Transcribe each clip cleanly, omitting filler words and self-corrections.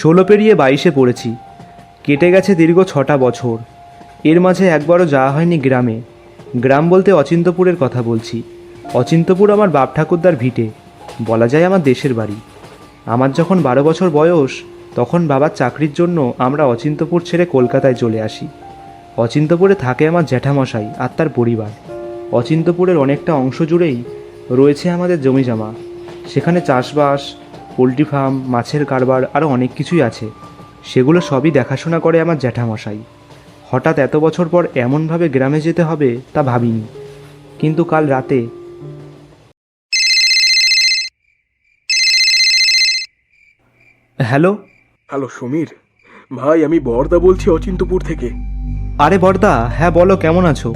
16 পেরিয়ে 22-এ পড়েছি। কেটে গেছে দীর্ঘ 6টা বছর। এর মাঝে একবারও যাওয়া হয়নি গ্রামে। গ্রাম বলতে অচিন্তপুরের কথা বলছি। অচিন্তপুর আমার বাপ ঠাকুরদার ভিটে, বলা যায় আমার দেশের বাড়ি। আমার যখন 12 বছর বয়স, তখন বাবার চাকরির জন্য আমরা অচিন্তপুর ছেড়ে কলকাতায় চলে আসি। অচিন্তপুরে থাকে আমার জ্যাঠামশাই আর তার পরিবার। অচিন্তপুরের অনেকটা অংশ জুড়েই রয়েছে আমাদের জমিজমা। সেখানে চাষবাস, পোলট্রি ফার্ম, মাছের কারবার আরও অনেক কিছুই আছে। সেগুলো সবই দেখাশোনা করে আমার জ্যাঠামশাই। হঠাৎ এত বছর পর এমনভাবে গ্রামে যেতে হবে তা ভাবিনি। কিন্তু কাল রাতে হ্যালো। হ্যালো সমীর ভাই, আমি বরদা বলছি অচিন্তপুর থেকে। আরে বড়দা, হ্যাঁ বলো, কেমন আছো?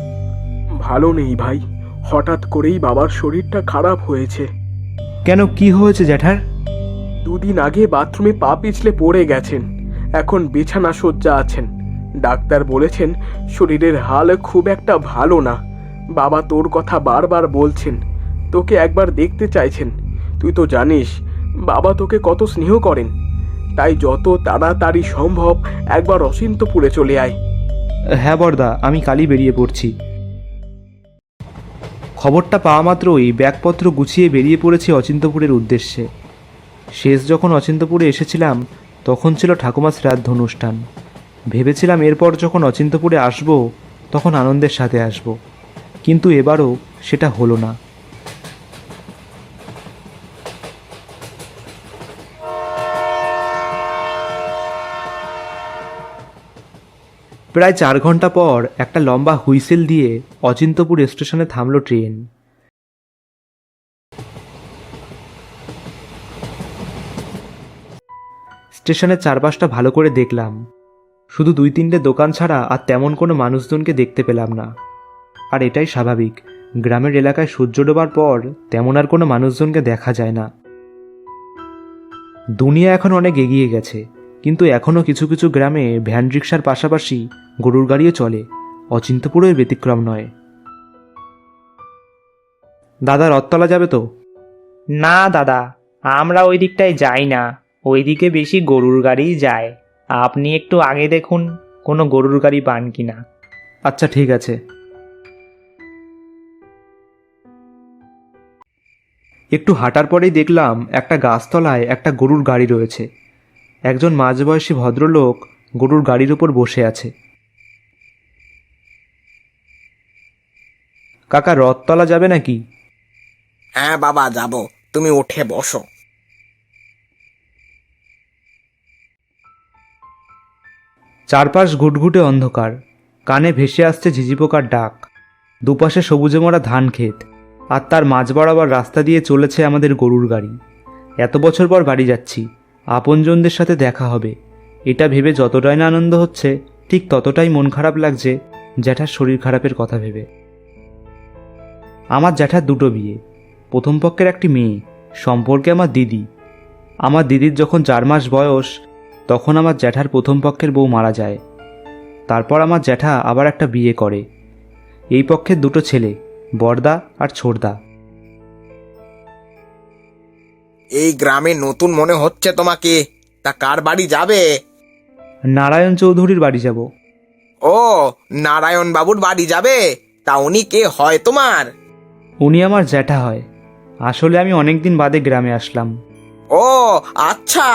ভালো নেই ভাই, হঠাৎ করেই বাবার শরীরটা খারাপ হয়েছে। কেন, কি হয়েছে জ্যাঠার? দুদিন আগে বাথরুমে পা পিছলে পড়ে গেছেন, এখন বিছানা শয্যা আছেন। ডাক্তার বলেছেন শরীরের হাল খুব একটা ভালো না। বাবা তোর কথা বারবার বলছেন, তোকে একবার দেখতে চাইছেন। তুই তো জানিস বাবা তোকে কত স্নেহ করেন। তাই যত তাড়াতাড়ি সম্ভব একবার অচিন্তপুরে চলে আয়। হ্যাঁ বড়দা, আমি কালই বেরিয়ে পড়ছি। খবরটা পাওয়া মাত্রই ব্যাগপত্র গুছিয়ে বেরিয়ে পড়েছি অচিন্তপুরের উদ্দেশ্যে। শেষ যখন অচিন্তপুরে এসেছিলাম তখন ছিল ঠাকুমা শ্রাদ্ধ অনুষ্ঠান। ভেবেছিলাম এরপর যখন অচিন্তপুরে আসব তখন আনন্দের সাথে আসব, কিন্তু এবারও সেটা হলো না। প্রায় 4 ঘন্টা পর একটা লম্বা হুইসেল দিয়ে অচিন্তপুর স্টেশনে থামল ট্রেন। স্টেশনের চারপাশটা ভালো করে দেখলাম। শুধু 2-3টে দোকান ছাড়া আর তেমন কোনো মানুষজনকে দেখতে পেলাম না। আর এটাই স্বাভাবিক, গ্রামের এলাকায় সূর্য ডোবার পর তেমন আর কোনো মানুষজনকে দেখা যায় না। দুনিয়া এখন অনেক এগিয়ে গেছে, কিন্তু এখনও কিছু কিছু গ্রামে ভ্যান রিক্সার পাশাপাশি গরুর গাড়িও চলে। অচিন্তপুরের ব্যতিক্রম নয়। দাদা, রথতলা যাবে তো? না দাদা, আমরা ওই দিকটায় যাই না। ওইদিকে বেশি গরুর গাড়িই যায়। আপনি একটু আগে দেখুন কোনো গরুর গাড়ি পান কিনা। আচ্ছা, ঠিক আছে। একটু হাঁটার পরেই দেখলাম একটা গাছতলায় একটা গরুর গাড়ি রয়েছে। একজন মাঝবয়সী ভদ্রলোক গরুর গাড়ির উপর বসে আছে। কাকা, রথতলা যাবে নাকি? হ্যাঁ বাবা, যাব, তুমি উঠে বসো। চারপাশ ঘুটঘুটে অন্ধকার, কানে ভেসে আসছে ঝিঝি পোকার ডাক। দুপাশে সবুজে মরা ধান ক্ষেত, আর তার মাঝ বরাবর রাস্তা দিয়ে চলেছে আমাদের গরুর গাড়ি। এত বছর পর বাড়ি যাচ্ছি, আপনজনদের সাথে দেখা হবে, এটা ভেবে যতটাই না আনন্দ হচ্ছে ঠিক ততটাই মন খারাপ লাগছে জ্যাঠার শরীর খারাপের কথা ভেবে। আমার জ্যাঠার 2টো বিয়ে। প্রথম পক্ষের একটি মেয়ে, সম্পর্কে আমার দিদি। আমার দিদির যখন 4 মাস বয়স তখন আমার জ্যাঠার প্রথম পক্ষের বউ মারা যায়। তারপর আমার জ্যাঠা আবার একটা বিয়ে করে। এই পক্ষের 2টো ছেলে, বড়দা আর ছোটদা। এই গ্রামে নতুন মনে হচ্ছে তোমাকে। তা কার বাড়ি যাবে? নারায়ণ চৌধুরীর বাড়ি যাব। ও, নারায়ণ বাবুর বাড়ি যাবে? তা উনি কে হয় তোমার? উনি আমার জ্যাঠা হয়। আসলে আমি অনেকদিন বাদে গ্রামে আসলাম। ও আচ্ছা।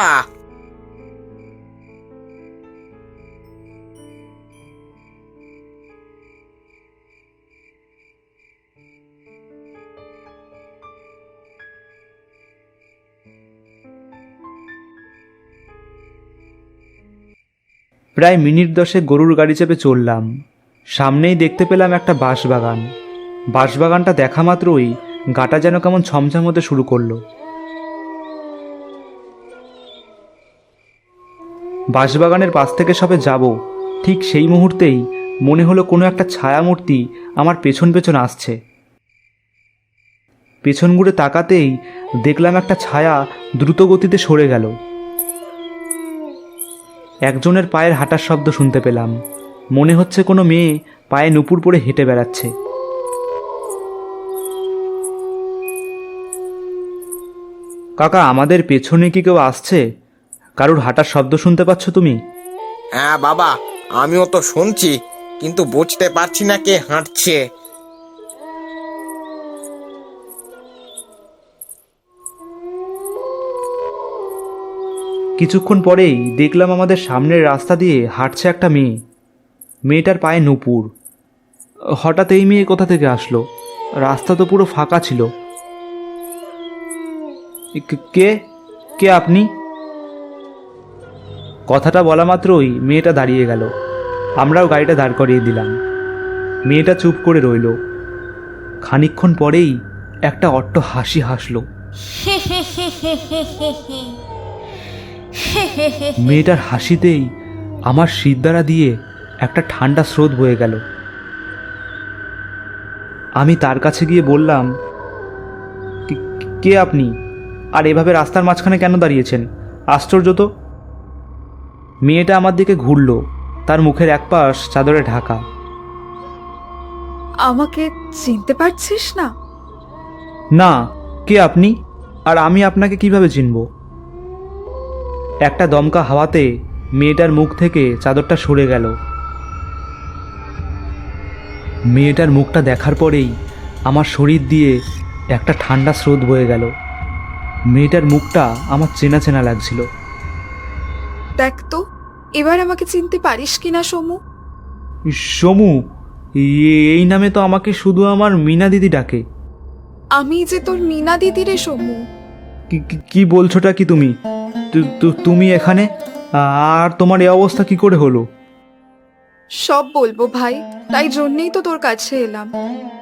প্রায় মিনিট 10 গরুর গাড়ি চেপে চললাম। সামনেই দেখতে পেলাম একটা বাঁশবাগান। বাঁশবাগানটা দেখা মাত্রই গাটা যেন কেমন ছমছম হতে শুরু করলো। বাঁশবাগানের পাশ থেকে সবে যাব, ঠিক সেই মুহূর্তেই মনে হলো কোনো একটা ছায়ামূর্তি আমার পেছন পেছন আসছে। পেছন ঘুরে তাকাতেই দেখলাম একটা ছায়া দ্রুত গতিতে সরে গেল। একজনের পায়ের হাঁটার শব্দ শুনতে পেলাম। মনে হচ্ছে কোনো মেয়ে পায়ে নুপুর পরে হেঁটে বেড়াচ্ছে। কাকা, আমাদের পেছনে কি কেউ আসছে? কারুর হাঁটার শব্দ শুনতে পাচ্ছ তুমি? হ্যাঁ বাবা, আমিও তো শুনছি, কিন্তু বুঝতে পারছি না কে হাঁটছে। কিছুক্ষণ পরেই দেখলাম আমাদের সামনের রাস্তা দিয়ে হাঁটছে একটা মেয়ে। মেয়েটার পায়ে নুপুর। হঠাৎ এই মেয়ে কোথা থেকে আসলো? রাস্তা তো পুরো ফাঁকা ছিল। কে কে আপনি? কথাটা বলা মাত্রই মেয়েটা দাঁড়িয়ে গেল। আমরাও গাড়িটা দাঁড় করিয়ে দিলাম। মেয়েটা চুপ করে রইল। খানিকক্ষণ পরেই একটা অট্ট হাসি হাসলো। মেয়েটার হাসিতেই আমার শিরদাঁড়া দিয়ে একটা ঠান্ডা স্রোত বয়ে গেল। আমি তার কাছে গিয়ে বললাম, কে আপনি? আর এভাবে রাস্তার মাঝখানে কেন দাঁড়িয়েছেন? আশ্চর্য তো। মেয়েটা আমার দিকে ঘুরল, তার মুখের এক পাশ চাদরে ঢাকা। আমাকে চিনতে পারছিস না? না, কে আপনি? আর আমি আপনাকে কিভাবে চিনব? একটা দমকা হাওয়াতে মেয়েটার মুখ থেকে চাদরটা সরে গেল। মেয়েটার মুখটা দেখার পরেই আমার শরীর দিয়ে একটা ঠান্ডা স্রোত বয়ে গেল। মেয়েটার মুখটা আমার চেনা চেনা লাগছিল। দেখ তো, এবার আমাকে চিনতে পারিস কিনা সমু? সমু? এই নামে তো আমাকে শুধু আমার মিনা দিদি ডাকে। আমি যে তোর মিনা দিদি রে সমু। কি বলছোটা কি তুমি? তুমি এখানে? আর তোমার এই অবস্থা কি করে হলো? সব বলবো ভাই, তাই জন্যেই তো তোর কাছে এলাম।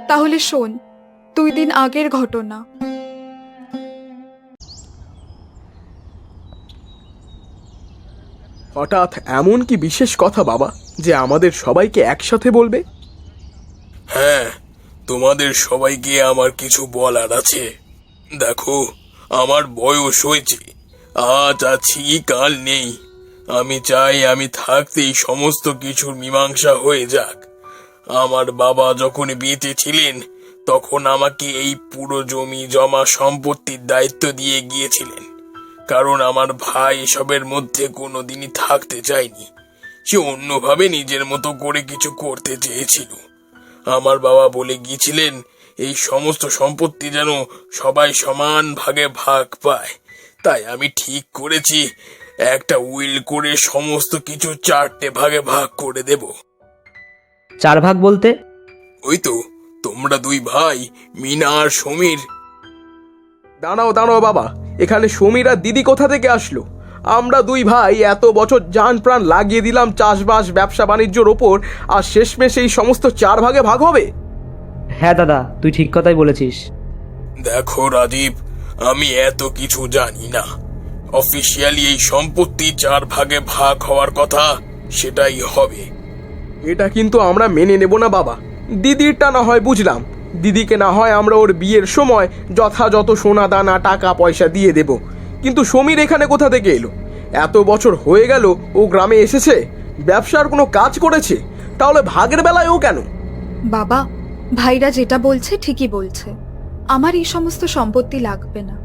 তাহলে শোন, 2 দিন আগের ঘটনা। হঠাৎ এমন কি বিশেষ কথা বাবা যে আমাদের সবাইকে একসাথে বলবে? হ্যাঁ, তোমাদের সবাইকে আমার কিছু বলার আছে। দেখো, আমার বয়স হয়েছে, আজ আছি কাল নেই। আমি চাই আমি থাকতেই সমস্ত কিছুর মীমাংসা হয়ে যাক। আমার বাবা যখন বেঁচে ছিলেন তখন আমাকে এই পুরো জমি জমা সম্পত্তির দায়িত্ব দিয়ে গিয়েছিলেন, কারণ আমার ভাই এসবের মধ্যে কোনোদিনই থাকতে চায়নি। সে অন্যভাবে নিজের মতো করে কিছু করতে চেয়েছিল। আমার বাবা বলে গিয়েছিলেন এই সমস্ত সম্পত্তি যেন সবাই সমান ভাগে ভাগ পায়। তাই আমি ঠিক করেছি একটা উইল করে সমস্ত কিছু 4টে ভাগে ভাগ করে দেব। 4 ভাগ বলতে? ওই তো, তোমরা 2 ভাই, মিনা আর সমীর। দাঁড়াও দাঁড়াও বাবা, এখানে সমীর আর দিদি কোথা থেকে আসলো? আমরা 2 ভাই এত বছর জান প্রাণ লাগিয়ে দিলাম চাষবাস ব্যবসা বাণিজ্যর ওপর, আর শেষমেশ এই সমস্ত 4 ভাগে ভাগ হবে? হ্যাঁ দাদা, তুই ঠিক কথাই বলেছিস। দেখো রাজীব, আমি এত কিছু জানি না। অফিসিয়ালি এই সম্পত্তি 4 ভাগে ভাগ হওয়ার কথা, সেটাই হবে। এটা কিন্তু আমরা মেনে নেব না বাবা। দিদিরটা না হয় বুঝলাম, দিদিকে না হয় আমরা ওর বিয়ের সময় যথাযথ সোনা দানা টাকা পয়সা দিয়ে দেব, কিন্তু সমীর এখানে কোথা থেকে এলো? এত বছর হয়ে গেল ও গ্রামে এসেছে, ব্যবসার কোনো কাজ করেছে, তাহলে ভাগের বেলায় ও কেন? বাবা, ভাইরা যেটা বলছে ঠিকই বলছে। আমার এই সমস্ত সম্পত্তি লাগবে না।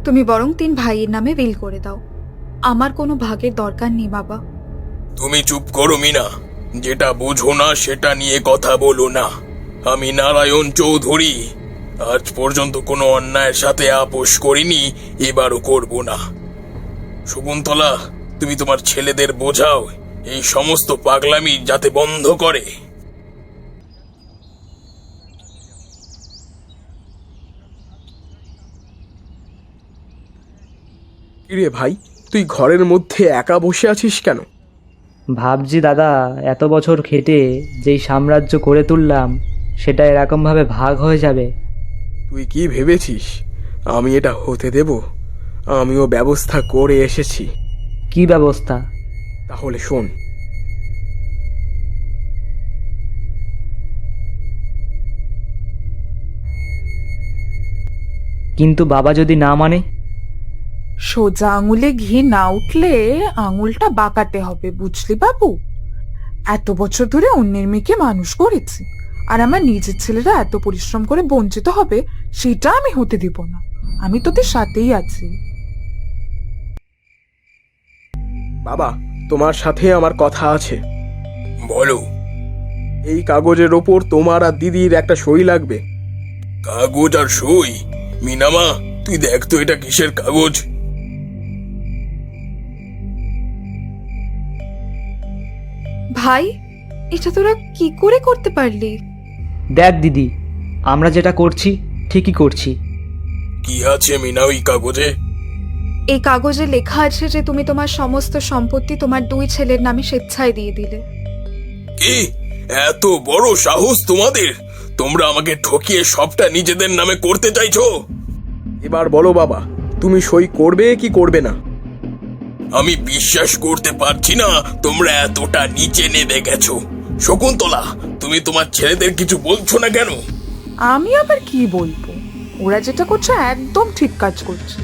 তুমি বরং 3 ভাইয়ের নামে বিল করে দাও। আমার কোনো ভাগের দরকার নেই বাবা। তুমি চুপ করো মিনা, যেটা বোঝো না সেটা নিয়ে কথা বলো না। আমি নারায়ণ চৌধুরী, আজ পর্যন্ত কোনো অন্যায়ের সাথে আপোষ করিনি, এবারও করব না। শকুন্তলা, তুমি তোমার ছেলেদের বোঝাও এই সমস্ত পাগলামি যাতে বন্ধ করে। কিরে ভাই, তুই ঘরের মধ্যে একা বসে আছিস কেন? ভাবছি দাদা, এত বছর খেটে যেই সাম্রাজ্য করে তুললাম সেটা এরকমভাবে ভাগ হয়ে যাবে। তুই কি ভেবেছিস আমি এটা হতে দেব? আমিও ব্যবস্থা করে এসেছি। কি ব্যবস্থা? তাহলে শোন। কিন্তু বাবা যদি না মানে? সোজা আঙুলে ঘি না উঠলে আঙুলটা বাঁকাতে হবে, বুঝলি বাবু? এত বছর ধরে অন্যের মেয়েকে মানুষ করেছি, আর আমার নিজের ছেলেরা এত পরিশ্রম করে বঞ্চিত হবে সেটা আমি হতে দিব না। আমি তোদের সাথেই আছি। বাবা, তোমার সাথে আমার কথা আছে। বলো। এই কাগজের ওপর তোমার আর দিদির একটা সই লাগবে। কাগজ আর সই? মিনামা, তুই দেখ তো এটা কিসের কাগজ। ভাই, এটা তোরা কি করে করতে পারলি? দেখ দিদি, আমরা যেটা করছি ঠিকই করছি। কি আছে মিনা ওই কাগজে? এই কাগজে লেখা আছে যে তুমি তোমার সমস্ত সম্পত্তি তোমার 2 ছেলের নামে স্বেচ্ছায় দিয়ে দিলে। কি এত বড় সাহস তোমাদের? তোমরা আমাকে ঠকিয়ে সবটা নিজেদের নামে করতে চাইছো? এবার বলো বাবা, তুমি সই করবে কি করবে না? আমি বিশ্বাস করতে পারছি না তোমরা এতটা নিচে নেমে গেছো। শকুন্তলা, তুমি তোমার ছেলেদের কিছু বলছো না কেন? আমি আবার কি বলবো? ওরা যেটা করছে একদম ঠিক কাজ করছে।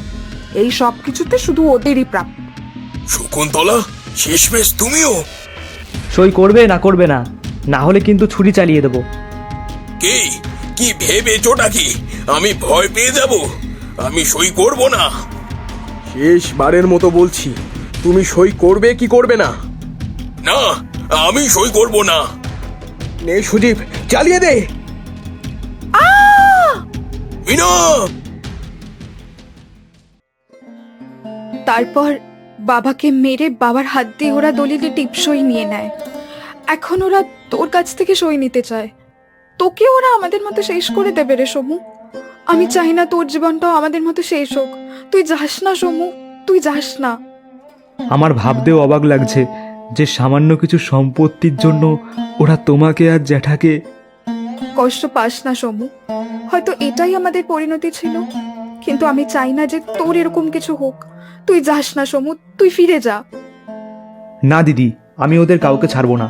এই সব কিছুতে শুধু ওদেরই প্রাপ্য। শকুন্তলা, শেষমেশ তুমিও? সই করবে না করবে না, না হলে কিন্তু ছুরি চালিয়ে দেবো। কি কি ভেবেছোটা কি আমি ভয় পেয়ে যাব? আমি সই করব না। শেষবারের মতো বলছি, তুমি সই করবে কি করবে না? না, আমি সই করব না। নে সুদীপ, চালিয়ে দে। মিনা! তারপর বাবাকে মেরে বাবার হাত দিয়ে ওরা দলিলে টিপসই নিয়ে নেয়। এখন ওরা তোর কাছ থেকে সই নিতে চায়। তোকে ওরা আমাদের মতো শেষ করে দেবে রে সমু। আমি চাই না তোর জীবনটাও আমাদের মতো শেষ হোক। তুই যাস না সমু, তুই যাস না। আমার ভাবতেও অবাক লাগছে যে সামান্য কিছু সম্পত্তির জন্য ওরা তোমাকে আর জ্যাঠাকে। কষ্ট পাস না সমু, হয়তো এটাই আমাদের পরিণতি ছিল, কিন্তু আমি চাই না যে তোর এরকম কিছু হোক। তুই যাস না সমু, তুই ফিরে যা। না দিদি, আমি ওদের কাউকে ছাড়বো না।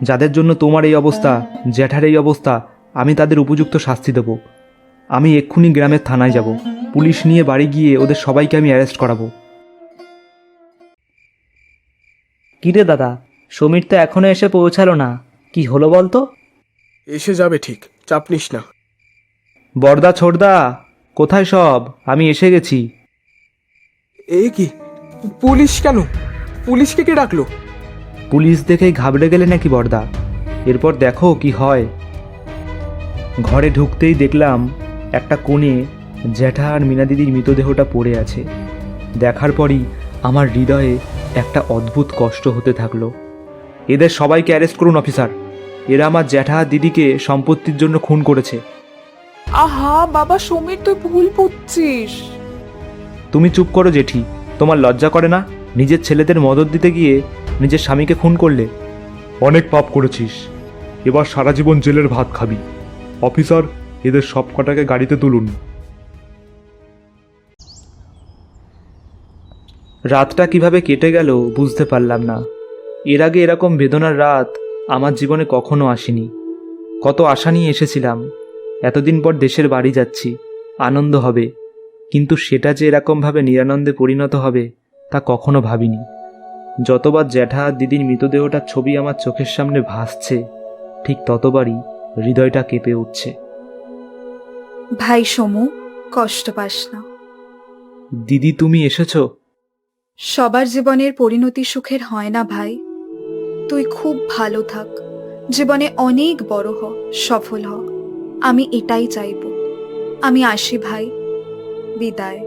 যাদের জন্য তোমার এই অবস্থা, জ্যাঠার এই অবস্থা, আমি তাদের উপযুক্ত শাস্তি দেব। আমি এক্ষুনি গ্রামের থানায় যাব। পুলিশ নিয়ে বাড়ি গিয়ে ওদের সবাইকে আমি অ্যারেস্ট করাবো। কিরে দাদা, সমীর তো এখনো এসে পৌঁছালো না, কি হলো বলতো? এসে যাবে ঠিক, চাপ নিস না। বড়দা, ছোটদা, কোথায় সব? আমি এসে গেছি। এ কি, পুলিশ কেন? পুলিশকে কে ডাকলো? পুলিশ দেখেই ঘাবড়ে গেলে নাকি বড়দা? এরপর দেখো কি হয়। ঘরে ঢুকতেই দেখলাম একটা কোণে জ্যাঠা আর মিনা দিদির মৃতদেহটা পড়ে আছে। দেখার পরই আমার হৃদয়ে একটা অদ্ভুত কষ্ট হতে থাকলো। এদের সবাইকে অ্যারেস্ট করুন অফিসার। এরা আমার জ্যাঠা আর দিদিকে সম্পত্তির জন্য খুন করেছে। আহা বাবা সমীর, তুই ভুল বুঝছিস। তুমি চুপ করো জেঠি, তোমার লজ্জা করে না? নিজের ছেলেদের মদত দিতে গিয়ে নিজের স্বামীকে খুন করলে। অনেক পাপ করেছিস, এবার সারা জীবন জেলের ভাত খাবি। অফিসার, এদের সব কটাকে গাড়িতে তুলুন। রাতটা কিভাবে কেটে গেল বুঝতে পারলাম না। এর আগে এরকম বেদনার রাত আমার জীবনে কখনো আসেনি। কত আশা নিয়ে এসেছিলাম, এতদিন পর দেশের বাড়ি যাচ্ছি, আনন্দ হবে, কিন্তু সেটা যে এরকমভাবে নিরানন্দে পরিণত হবে তা কখনো ভাবিনি। যতবার জ্যাঠা আর দিদির মৃতদেহটার ছবি আমার চোখের সামনে ভাসছে, ঠিক ততবারই হৃদয়টা কেঁপে উঠছে। ভাই সমু, কষ্ট পাস না। দিদি, তুমি এসেছো? সবার জীবনের পরিণতি সুখের হয় না ভাই। তুই খুব ভালো থাক, জীবনে অনেক বড় হ, সফল হ। আমি এটাই চাইব। আমি আসি ভাই, বিদায়।